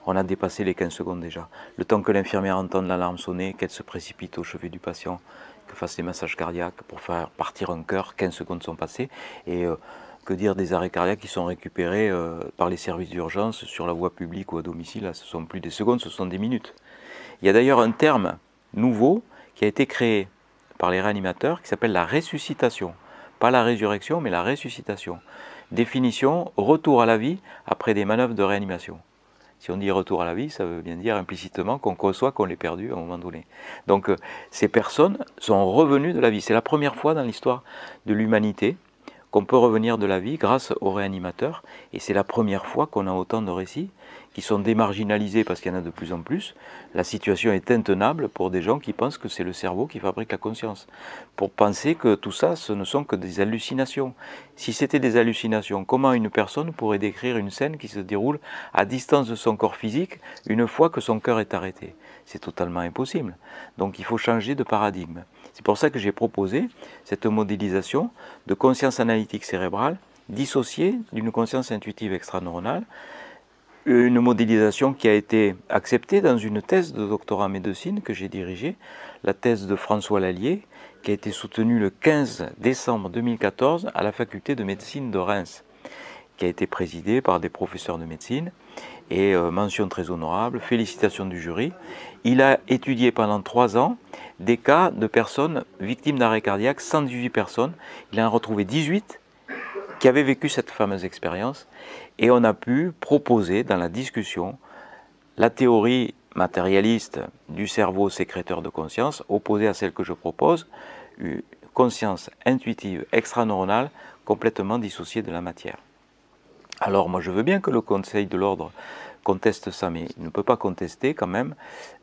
[SPEAKER 1] on a dépassé les 15 secondes déjà. Le temps que l'infirmière entende l'alarme sonner, qu'elle se précipite au chevet du patient, que fasse les massages cardiaques pour faire partir un cœur, 15 secondes sont passées. Et que dire des arrêts cardiaques qui sont récupérés par les services d'urgence sur la voie publique ou à domicile, là, ce ne sont plus des secondes, ce sont des minutes. Il y a d'ailleurs un terme nouveau qui a été créé par les réanimateurs qui s'appelle la ressuscitation. Pas la résurrection, mais la ressuscitation. Définition, retour à la vie après des manœuvres de réanimation. Si on dit retour à la vie, ça veut bien dire implicitement qu'on conçoit qu'on l'ait perdu à un moment donné. Donc ces personnes sont revenues de la vie. C'est la première fois dans l'histoire de l'humanité qu'on peut revenir de la vie grâce aux réanimateurs. Et c'est la première fois qu'on a autant de récits qui sont démarginalisés parce qu'il y en a de plus en plus. La situation est intenable pour des gens qui pensent que c'est le cerveau qui fabrique la conscience. Pour penser que tout ça, ce ne sont que des hallucinations. Si c'était des hallucinations, comment une personne pourrait décrire une scène qui se déroule à distance de son corps physique une fois que son cœur est arrêté? C'est totalement impossible. Donc il faut changer de paradigme. C'est pour ça que j'ai proposé cette modélisation de conscience analytique cérébrale dissociée d'une conscience intuitive extraneuronale, une modélisation qui a été acceptée dans une thèse de doctorat en médecine que j'ai dirigée, la thèse de François Lallier, qui a été soutenue le 15 décembre 2014 à la faculté de médecine de Reims, qui a été présidée par des professeurs de médecine, et mention très honorable, félicitations du jury. Il a étudié pendant 3 ans des cas de personnes victimes d'arrêt cardiaque, 118 personnes, il en a retrouvé 18 qui avaient vécu cette fameuse expérience, et on a pu proposer dans la discussion la théorie matérialiste du cerveau sécréteur de conscience, opposée à celle que je propose, une conscience intuitive extraneuronale complètement dissociée de la matière. Alors moi je veux bien que le Conseil de l'Ordre conteste ça, mais il ne peut pas contester quand même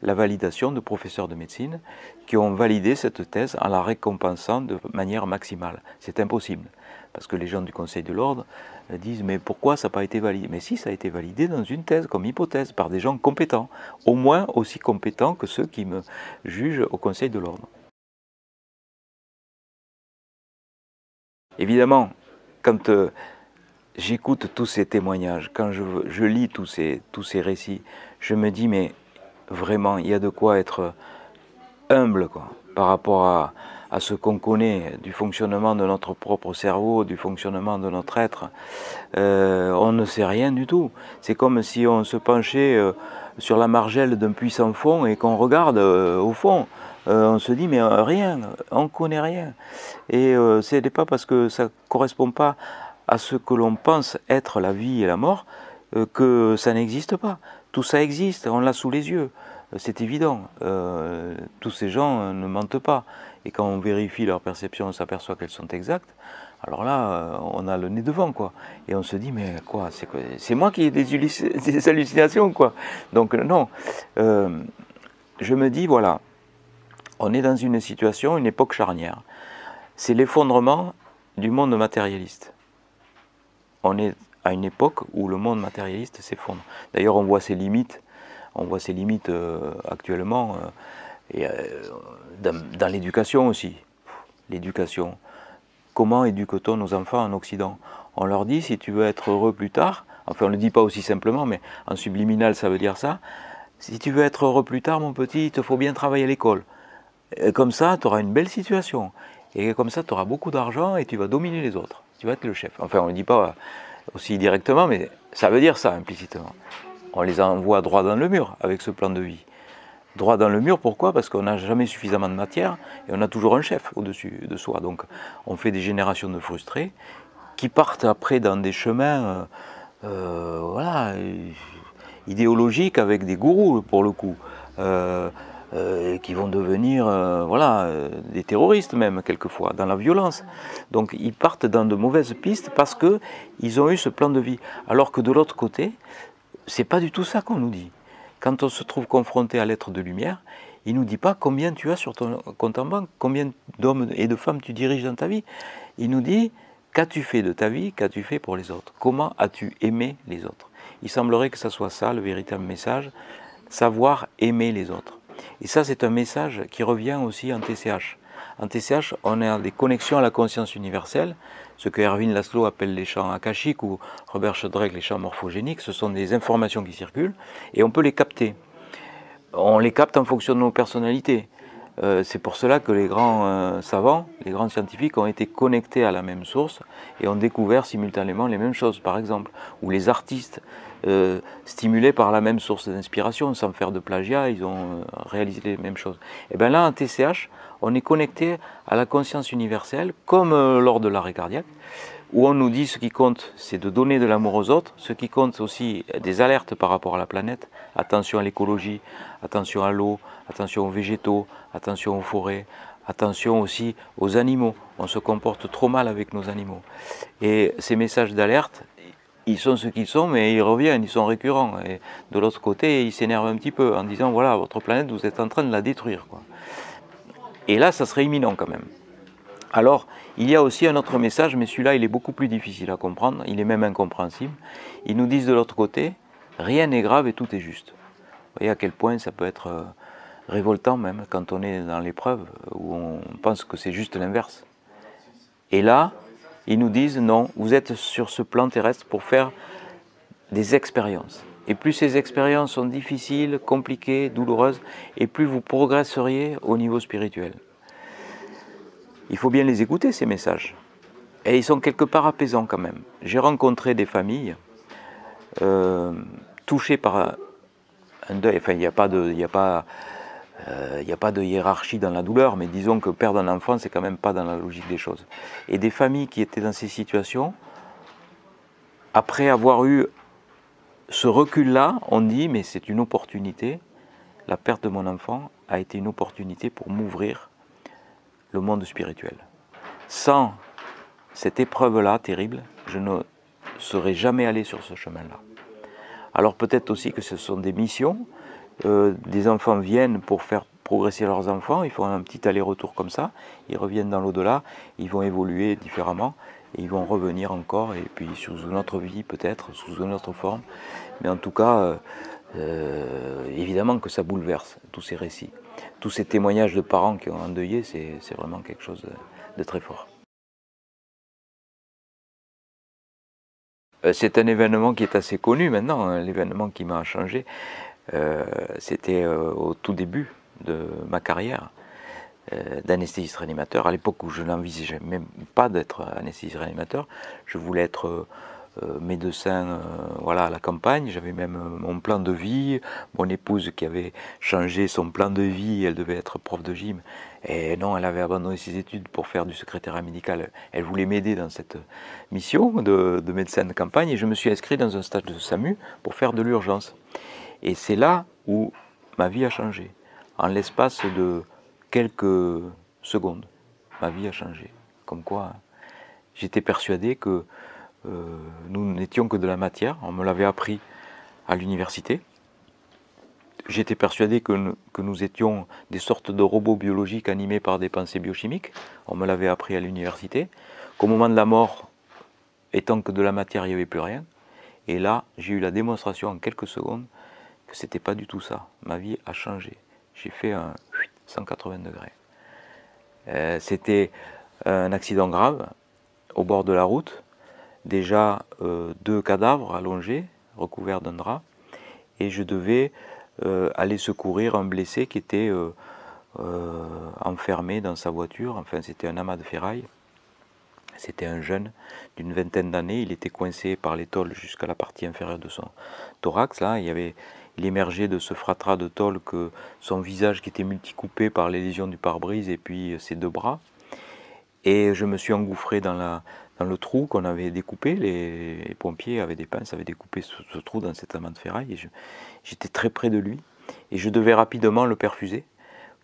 [SPEAKER 1] la validation de professeurs de médecine qui ont validé cette thèse en la récompensant de manière maximale. C'est impossible, parce que les gens du Conseil de l'Ordre disent « mais pourquoi ça n'a pas été validé ?» Mais si, ça a été validé dans une thèse, comme hypothèse, par des gens compétents, au moins aussi compétents que ceux qui me jugent au Conseil de l'Ordre. Évidemment, quand j'écoute tous ces témoignages, quand je lis tous ces récits, je me dis mais vraiment il y a de quoi être humble quoi, par rapport à ce qu'on connaît du fonctionnement de notre propre cerveau, du fonctionnement de notre être. On ne sait rien du tout. C'est comme si on se penchait sur la margelle d'un puits sans fond et qu'on regarde au fond. On se dit mais rien, on ne connaît rien. Et ce n'est pas parce que ça ne correspond pas à ce que l'on pense être la vie et la mort, que ça n'existe pas. Tout ça existe, on l'a sous les yeux, c'est évident. Tous ces gens ne mentent pas. Et quand on vérifie leur perception, on s'aperçoit qu'elles sont exactes. Alors là, on a le nez devant, quoi. Et on se dit, mais quoi, c'est moi qui ai des hallucinations, quoi. Donc non, je me dis, voilà, on est dans une situation, une époque charnière. C'est l'effondrement du monde matérialiste. On est à une époque où le monde matérialiste s'effondre. D'ailleurs, on voit ses limites. On voit ses limites actuellement dans l'éducation aussi. L'éducation. Comment éduque-t-on nos enfants en Occident? On leur dit, si tu veux être heureux plus tard, enfin on ne le dit pas aussi simplement, mais en subliminal ça veut dire ça, si tu veux être heureux plus tard, mon petit, il te faut bien travailler à l'école. Comme ça, tu auras une belle situation. Et comme ça, tu auras beaucoup d'argent et tu vas dominer les autres. Tu vas être le chef. Enfin, on ne le dit pas aussi directement, mais ça veut dire ça implicitement. On les envoie droit dans le mur avec ce plan de vie. droit dans le mur. Pourquoi? Parce qu'on n'a jamais suffisamment de matière et on a toujours un chef au-dessus de soi. Donc on fait des générations de frustrés qui partent après dans des chemins voilà, idéologiques avec des gourous pour le coup, qui vont devenir voilà, des terroristes même quelquefois, dans la violence. Donc ils partent dans de mauvaises pistes parce qu'ils ont eu ce plan de vie. Alors que de l'autre côté, c'est pas du tout ça qu'on nous dit. Quand on se trouve confronté à l'être de lumière, il ne nous dit pas combien tu as sur ton compte en banque, combien d'hommes et de femmes tu diriges dans ta vie. Il nous dit qu'as-tu fait de ta vie, qu'as-tu fait pour les autres, comment as-tu aimé les autres. Il semblerait que ce soit ça le véritable message, savoir aimer les autres. Et ça, c'est un message qui revient aussi en TCH. En TCH, on a des connexions à la conscience universelle, ce que Erwin Laszlo appelle les champs akashiques ou Robert Sheldrake les champs morphogéniques. Ce sont des informations qui circulent et on peut les capter. On les capte en fonction de nos personnalités. C'est pour cela que les grands savants, les grands scientifiques ont été connectés à la même source et ont découvert simultanément les mêmes choses, par exemple. Ou les artistes, stimulés par la même source d'inspiration, sans faire de plagiat, ils ont réalisé les mêmes choses. Et bien là, en TCH, on est connecté à la conscience universelle, comme lors de l'arrêt cardiaque, où on nous dit ce qui compte, c'est de donner de l'amour aux autres, ce qui compte aussi des alertes par rapport à la planète, attention à l'écologie, attention à l'eau, attention aux végétaux, attention aux forêts, attention aussi aux animaux. On se comporte trop mal avec nos animaux. Et ces messages d'alerte, ils sont ce qu'ils sont, mais ils reviennent, ils sont récurrents. Et de l'autre côté, ils s'énervent un petit peu en disant, voilà, votre planète, vous êtes en train de la détruire, quoi. Et là, ça serait imminent quand même. Alors, il y a aussi un autre message, mais celui-là, il est beaucoup plus difficile à comprendre, il est même incompréhensible. Ils nous disent de l'autre côté, rien n'est grave et tout est juste. Vous voyez à quel point ça peut être révoltant même quand on est dans l'épreuve, où on pense que c'est juste l'inverse. Et là, ils nous disent, non, vous êtes sur ce plan terrestre pour faire des expériences. Et plus ces expériences sont difficiles, compliquées, douloureuses, et plus vous progresseriez au niveau spirituel. Il faut bien les écouter, ces messages. Et ils sont quelque part apaisants quand même. J'ai rencontré des familles touchées par un deuil. Enfin, il n'y a pas de hiérarchie dans la douleur, mais disons que perdre un enfant, c'est quand même pas dans la logique des choses. Et des familles qui étaient dans ces situations, après avoir eu ce recul-là, on dit, mais c'est une opportunité. La perte de mon enfant a été une opportunité pour m'ouvrir le monde spirituel. Sans cette épreuve-là terrible, je ne serais jamais allé sur ce chemin-là. Alors peut-être aussi que ce sont des missions, des enfants viennent pour faire progresser leurs enfants, ils font un petit aller-retour comme ça, ils reviennent dans l'au-delà, ils vont évoluer différemment, et ils vont revenir encore, et puis sous une autre vie peut-être, sous une autre forme, mais en tout cas, évidemment que ça bouleverse tous ces récits. Tous ces témoignages de parents qui ont endeuillé, c'est vraiment quelque chose de très fort. C'est un événement qui est assez connu maintenant, hein, l'événement qui m'a changé. C'était au tout début de ma carrière d'anesthésiste réanimateur. À l'époque où je n'envisageais même pas d'être anesthésiste réanimateur, je voulais être médecin voilà, à la campagne. J'avais même mon plan de vie, mon épouse qui avait changé son plan de vie, elle devait être prof de gym, et non, elle avait abandonné ses études pour faire du secrétariat médical. Elle voulait m'aider dans cette mission de médecin de campagne, et je me suis inscrit dans un stage de SAMU pour faire de l'urgence. Et c'est là où ma vie a changé. En l'espace de quelques secondes, ma vie a changé. Comme quoi, j'étais persuadé que nous n'étions que de la matière, on me l'avait appris à l'université. J'étais persuadé que nous étions des sortes de robots biologiques animés par des pensées biochimiques, on me l'avait appris à l'université, qu'au moment de la mort, étant que de la matière, il n'y avait plus rien. Et là, j'ai eu la démonstration en quelques secondes que c'était pas du tout ça. Ma vie a changé. J'ai fait un 180 degrés. C'était un accident grave au bord de la route. Déjà 2 cadavres allongés, recouverts d'un drap, et je devais aller secourir un blessé qui était enfermé dans sa voiture. Enfin, c'était un amas de ferraille. C'était un jeune d'une vingtaine d'années, il était coincé par les tôles jusqu'à la partie inférieure de son thorax. Là, il il émergeait de ce fratras de tôle que son visage qui était multicoupé par les lésions du pare-brise et puis ses 2 bras. Et je me suis engouffré dans le trou qu'on avait découpé. Les pompiers avaient des pinces, avaient découpé ce trou dans cet amas de ferraille. Et j'étais très près de lui. Et je devais rapidement le perfuser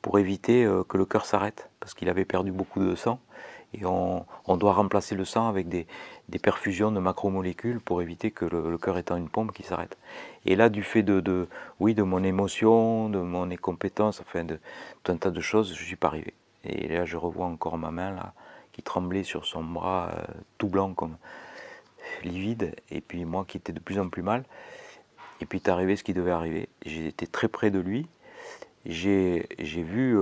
[SPEAKER 1] pour éviter que le cœur s'arrête, parce qu'il avait perdu beaucoup de sang. Et on doit remplacer le sang avec des perfusions de macromolécules pour éviter que le cœur étant une pompe qui s'arrête. Et là, du fait de mon émotion, de mon incompétence, enfin de tout un tas de choses, je ne suis pas arrivé. Et là, je revois encore ma main là, qui tremblait sur son bras tout blanc, comme livide, et puis moi qui étais de plus en plus mal. Et puis est arrivé ce qui devait arriver. J'étais très près de lui. J'ai vu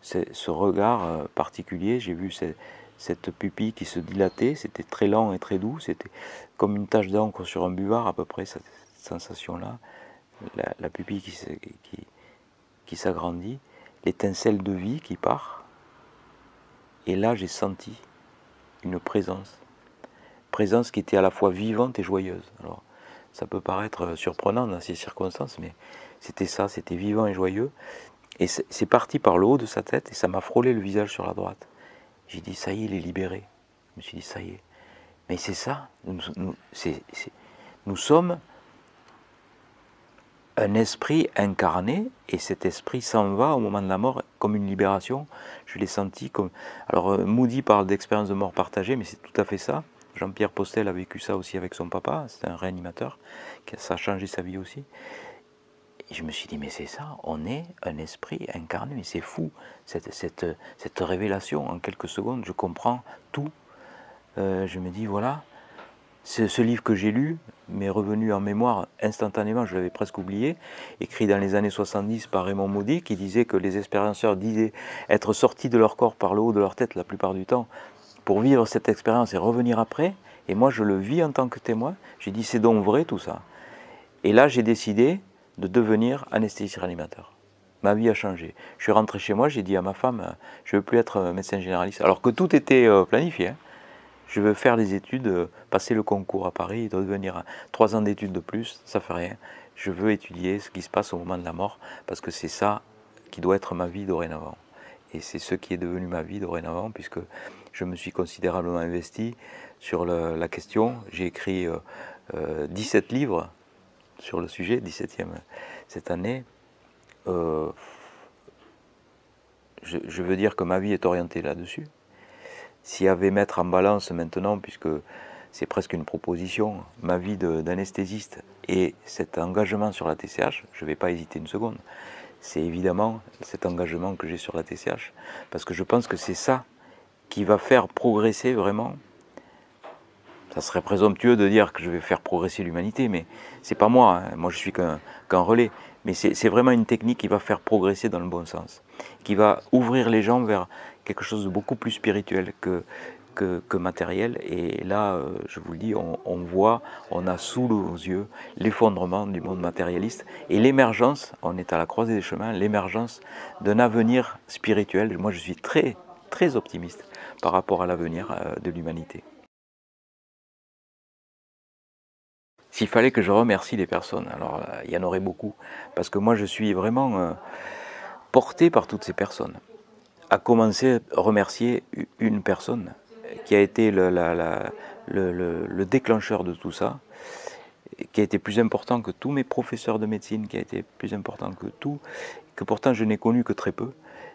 [SPEAKER 1] ce regard particulier, j'ai vu cette pupille qui se dilatait, c'était très lent et très doux, c'était comme une tache d'encre sur un buvard à peu près, cette sensation-là, la pupille qui s'agrandit, l'étincelle de vie qui part, et là j'ai senti une présence qui était à la fois vivante et joyeuse. Alors ça peut paraître surprenant dans ces circonstances, mais c'était ça, c'était vivant et joyeux. Et c'est parti par le haut de sa tête et ça m'a frôlé le visage sur la droite. J'ai dit, ça y est, il est libéré. Je me suis dit, ça y est. Mais c'est ça, nous sommes un esprit incarné et cet esprit s'en va au moment de la mort comme une libération. Je l'ai senti comme... Alors Moody parle d'expérience de mort partagée, mais c'est tout à fait ça. Jean-Pierre Postel a vécu ça aussi avec son papa, c'est un réanimateur, ça a changé sa vie aussi. Et je me suis dit, mais c'est ça, on est un esprit incarné, mais c'est fou, cette révélation en quelques secondes, je comprends tout. Je me dis, voilà, ce livre que j'ai lu m'est revenu en mémoire instantanément, je l'avais presque oublié, écrit dans les années 70 par Raymond Moody, qui disait que les expérienceurs disaient être sortis de leur corps par le haut de leur tête la plupart du temps, pour vivre cette expérience et revenir après, et moi je le vis en tant que témoin, j'ai dit, c'est donc vrai tout ça. Et là j'ai décidé de devenir anesthésiste réanimateur. Ma vie a changé. Je suis rentré chez moi, j'ai dit à ma femme, je ne veux plus être médecin généraliste. Alors que tout était planifié. Hein. Je veux faire les études, passer le concours à Paris, devenir 3 ans d'études de plus, ça ne fait rien. Je veux étudier ce qui se passe au moment de la mort, parce que c'est ça qui doit être ma vie dorénavant. Et c'est ce qui est devenu ma vie dorénavant, puisque je me suis considérablement investi sur la question. J'ai écrit 17 livres sur le sujet, 17e cette année. Je veux dire que ma vie est orientée là-dessus. S'il y avait mettre en balance maintenant, puisque c'est presque une proposition, ma vie d'anesthésiste et cet engagement sur la TCH, je ne vais pas hésiter une seconde. C'est évidemment cet engagement que j'ai sur la TCH, parce que je pense que c'est ça qui va faire progresser vraiment. Ça serait présomptueux de dire que je vais faire progresser l'humanité, mais c'est pas moi, hein. Moi je suis qu'un relais. Mais c'est vraiment une technique qui va faire progresser dans le bon sens, qui va ouvrir les gens vers quelque chose de beaucoup plus spirituel que matériel. Et là, je vous le dis, on a sous nos yeux l'effondrement du monde matérialiste et l'émergence, on est à la croisée des chemins, l'émergence d'un avenir spirituel. Moi je suis très, très optimiste par rapport à l'avenir de l'humanité. S'il fallait que je remercie les personnes, alors il y en aurait beaucoup, parce que moi je suis vraiment porté par toutes ces personnes. À commencer à remercier une personne qui a été le déclencheur de tout ça, qui a été plus important que tous mes professeurs de médecine, qui a été plus important que tout, que pourtant je n'ai connu que très peu,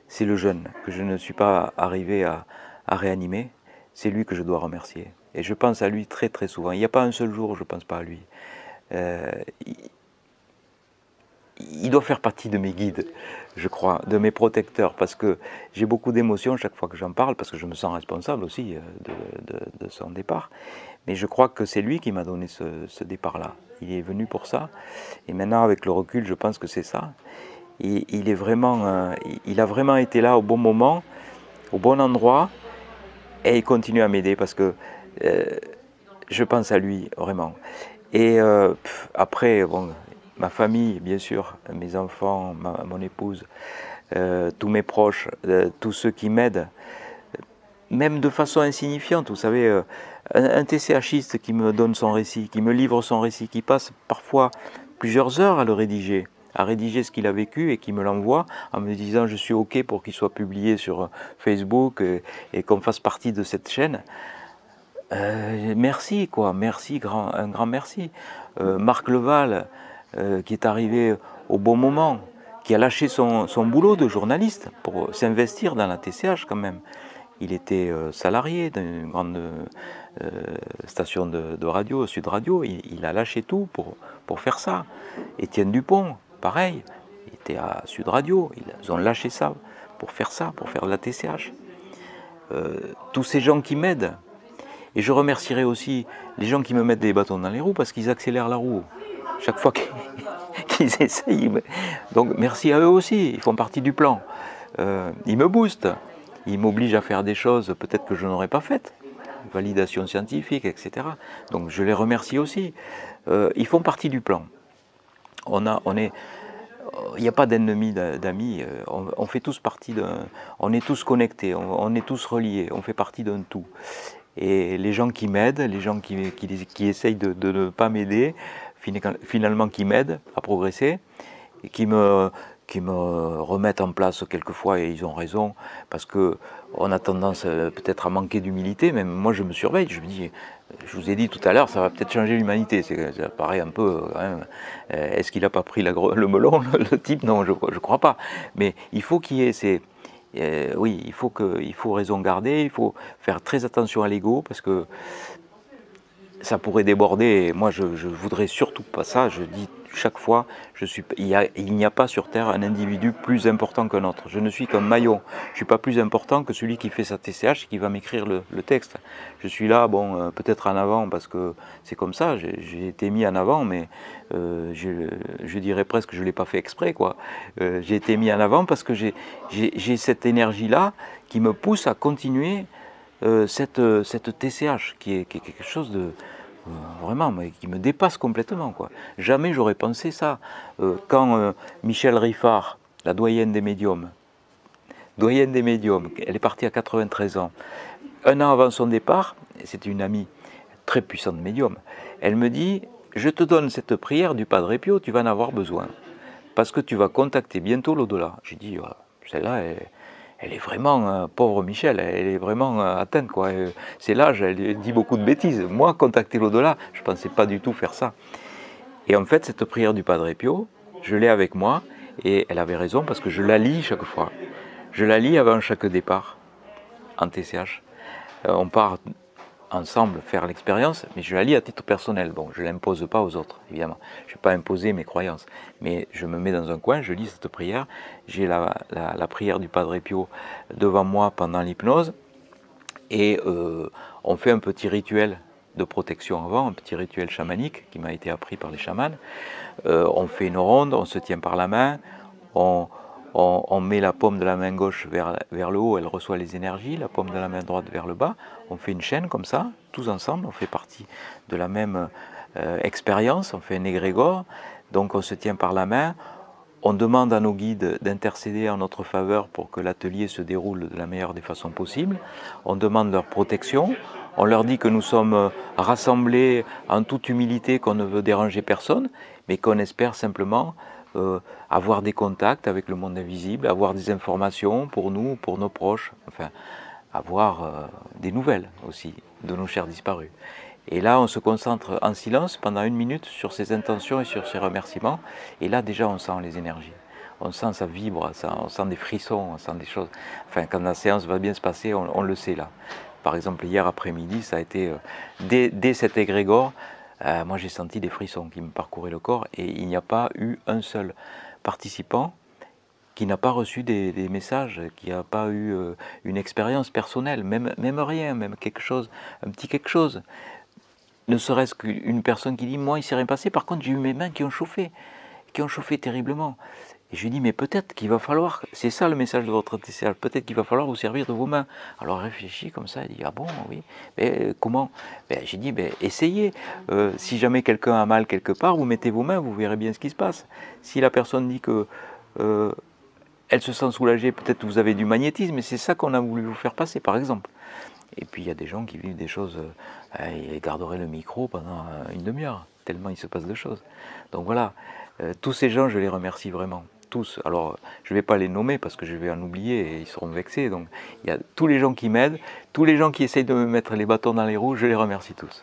[SPEAKER 1] c'est le jeune, que je ne suis pas arrivé à réanimer, c'est lui que je dois remercier. Et je pense à lui très très souvent. Il n'y a pas un seul jour où je ne pense pas à lui. Il doit faire partie de mes guides, je crois, de mes protecteurs, parce que j'ai beaucoup d'émotions chaque fois que j'en parle, parce que je me sens responsable aussi de son départ. Mais je crois que c'est lui qui m'a donné ce départ-là. Il est venu pour ça. Et maintenant, avec le recul, je pense que c'est ça. Il a vraiment été là au bon moment, au bon endroit, et il continue à m'aider parce que je pense à lui, vraiment. Et après, bon, ma famille, bien sûr, mes enfants, mon épouse, tous mes proches, tous ceux qui m'aident, même de façon insignifiante, vous savez, un TCHiste qui me donne son récit, qui me livre son récit, qui passe parfois plusieurs heures à le rédiger, à rédiger ce qu'il a vécu et qui me l'envoie en me disant je suis OK pour qu'il soit publié sur Facebook et qu'on fasse partie de cette chaîne. Merci quoi, merci, un grand merci. Marc Leval qui est arrivé au bon moment, qui a lâché son boulot de journaliste pour s'investir dans la TCH quand même. Il était salarié d'une grande station de radio, Sud Radio, il a lâché tout pour faire ça. Étienne Dupont, pareil, il était à Sud Radio, ils ont lâché ça, pour faire de la TCH. Tous ces gens qui m'aident, et je remercierai aussi les gens qui me mettent des bâtons dans les roues parce qu'ils accélèrent la roue. Chaque fois qu'ils essayent. Donc merci à eux aussi, ils font partie du plan. Ils me boostent, ils m'obligent à faire des choses peut-être que je n'aurais pas faites. Validation scientifique, etc. Donc je les remercie aussi. Ils font partie du plan. Il n'y a pas d'ennemis, d'amis. On fait tous partie on est tous connectés, on est tous reliés, on fait partie d'un tout. Et les gens qui m'aident, les gens qui essayent de ne pas m'aider, finalement qui m'aident à progresser, et qui me remettent en place quelquefois, et ils ont raison, parce qu'on a tendance peut-être à manquer d'humilité, même moi je me surveille, je me dis, je vous ai dit tout à l'heure, ça va peut-être changer l'humanité, ça paraît un peu, quand même, est-ce qu'il n'a pas pris le melon, le type? Non, je ne crois pas, mais il faut qu'il y ait ces... oui, il faut raison garder, il faut faire très attention à l'ego parce que ça pourrait déborder. Et moi, je voudrais surtout pas ça. Je dis chaque fois, il n'y a pas sur Terre un individu plus important qu'un autre. Je ne suis qu'un maillon. Je ne suis pas plus important que celui qui fait sa TCH et qui va m'écrire le texte. Je suis là, bon, peut-être en avant parce que c'est comme ça. J'ai été mis en avant, mais je dirais presque que je ne l'ai pas fait exprès, quoi. J'ai été mis en avant parce que j'ai cette énergie-là qui me pousse à continuer cette TCH qui est quelque chose de vraiment mais qui me dépasse complètement, quoi. Jamais j'aurais pensé ça. Quand Michel Riffard, la doyenne des médiums, elle est partie à 93 ans. Un an avant son départ, c'était une amie très puissante médium, elle me dit « Je te donne cette prière du Padre Pio, tu vas en avoir besoin, parce que tu vas contacter bientôt l'au-delà. » J'ai dit « Celle-là, elle est vraiment, pauvre Michel, elle est vraiment atteinte, quoi. C'est l'âge, elle dit beaucoup de bêtises. Moi, contacter l'au-delà, je ne pensais pas du tout faire ça. » Et en fait, cette prière du Padre Pio, je l'ai avec moi, et elle avait raison, parce que je la lis chaque fois. Je la lis avant chaque départ, en TCH. On part ensemble faire l'expérience, mais je la lis à titre personnel. Bon, je ne l'impose pas aux autres, évidemment. Je ne vais pas imposer mes croyances. Mais je me mets dans un coin, je lis cette prière. J'ai la prière du Padre Pio devant moi pendant l'hypnose. Et on fait un petit rituel de protection avant, un petit rituel chamanique qui m'a été appris par les chamans. On fait une ronde, on se tient par la main, on met la paume de la main gauche vers le haut, elle reçoit les énergies, la paume de la main droite vers le bas. On fait une chaîne comme ça, tous ensemble, on fait partie de la même expérience, on fait un égrégore, donc on se tient par la main, on demande à nos guides d'intercéder en notre faveur pour que l'atelier se déroule de la meilleure des façons possibles, on demande leur protection, on leur dit que nous sommes rassemblés en toute humilité, qu'on ne veut déranger personne, mais qu'on espère simplement avoir des contacts avec le monde invisible, avoir des informations pour nous, pour nos proches, enfin, avoir des nouvelles aussi de nos chers disparus. Et là, on se concentre en silence pendant 1 minute sur ses intentions et sur ses remerciements. Et là, déjà, on sent les énergies. On sent, ça vibre, on sent des frissons, on sent des choses. Enfin, quand la séance va bien se passer, on le sait là. Par exemple, hier après-midi, ça a été, dès cet égrégore, moi j'ai senti des frissons qui me parcouraient le corps et il n'y a pas eu un seul participant qui n'a pas reçu des messages, qui n'a pas eu une expérience personnelle, même rien, même quelque chose, un petit quelque chose. Ne serait-ce qu'une personne qui dit « moi il ne s'est rien passé, par contre j'ai eu mes mains qui ont chauffé terriblement ». Et je lui dis, mais peut-être qu'il va falloir, c'est ça le message de votre TCH, peut-être qu'il va falloir vous servir de vos mains. Alors il réfléchit comme ça, il dit, ah bon, oui, mais comment? J'ai dit, essayez, si jamais quelqu'un a mal quelque part, vous mettez vos mains, vous verrez bien ce qui se passe. Si la personne dit que elle se sent soulagée, peut-être que vous avez du magnétisme, et c'est ça qu'on a voulu vous faire passer, par exemple. Et puis il y a des gens qui vivent des choses, ils garderaient le micro pendant 1 demi-heure. tellement il se passe de choses. Donc voilà, tous ces gens, je les remercie vraiment. Tous. Alors, je ne vais pas les nommer parce que je vais en oublier et ils seront vexés. Donc, il y a tous les gens qui m'aident, tous les gens qui essayent de me mettre les bâtons dans les roues, je les remercie tous.